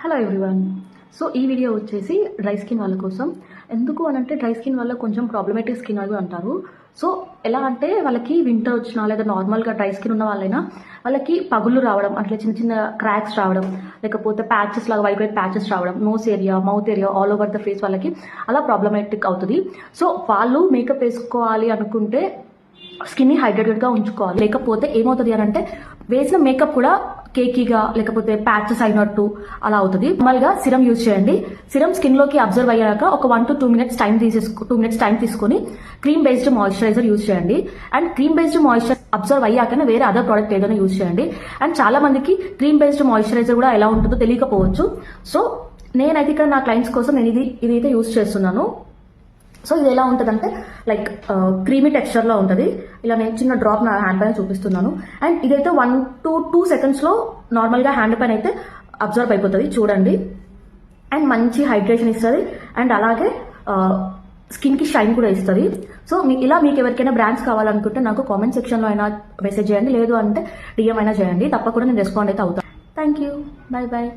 Hello everyone. So ఈ video వచ్చేసి dry skin వాళ్ళ కోసం. ఎందుకు అని అంటే డ్రై స్కిన్ వల్ల కొంచెం ప్రాబ్లమేటిక్ స్కిన్ అని అంటారు. సో ఎలా అంటే వాళ్ళకి వింటర్ వచ్చినా లేదా నార్మల్గా డ్రై స్కిన్ ఉన్న వాళ్ళైనా వాళ్ళకి పగుళ్ళు రావడం, అట్లా చిన్న చిన్న క్రాక్స్ రావడం, లేకపోతే ప్యాచెస్ లాగా వైట్ వైట్ ప్యాచెస్ రావడం, nose area, mouth area, all over the face వాళ్ళకి అలా ప్రాబ్లమేటిక్ అవుతుంది. సో వాళ్ళు మేకప్ వేసుకోవాలి అనుకుంటే స్కిన్ని హైడ్రేటెడ్గా ఉంచుకోవాలి. లేకపోతే ఏమవుతుంది అని అంటే వేసిన మేకప్ కూడా కేకీగా లేకపోతే ప్యాచెస్ అయినట్టు అలా అవుతుంది. నార్మల్గా సిరం యూజ్ చేయండి. సిరం స్కిన్ లోకి అబ్జర్వ్ అయ్యాక ఒక 1 to 2 minutes టైం తీసుకొని క్రీమ్ బేస్డ్ మాయిశ్చరైజర్ యూజ్ చేయండి. And cream based moisturiser absorb అయ్యాకనే వేరే అదర్ ప్రోడక్ట్ ఏదైనా యూజ్ చేయండి. అండ్ చాలా మందికి క్రీమ్ బేస్డ్ మాయిశ్చరైజర్ కూడా ఎలా ఉంటుందో తెలియకపోవచ్చు. సో నేనైతే ఇక్కడ నా క్లయింట్స్ కోసం నేను ఇదైతే యూజ్ చేస్తున్నాను. సో ఇది ఎలా ఉంటుందంటే లైక్ క్రీమీ టెక్స్చర్లో ఉంటుంది. ఇలా నేను చిన్న డ్రాప్ నా హ్యాండ్ పైన చూపిస్తున్నాను. అండ్ ఇదైతే 1 to 2 secondsలో నార్మల్గా హ్యాండ్ పైన అయితే అబ్జర్వ్ అయిపోతుంది, చూడండి. అండ్ మంచి హైడ్రేషన్ ఇస్తుంది. అండ్ అలాగే స్కిన్కి షైన్ కూడా ఇస్తుంది. సో ఇలా మీకు ఎవరికైనా బ్రాండ్స్ కావాలనుకుంటే నాకు కామెంట్ సెక్షన్లో అయినా మెసేజ్ చేయండి, లేదు అంటే డిఎం అయినా చేయండి. తప్పకుండా నేను రెస్పాండ్ అయితే అవుతాను. Thank you. Bye bye.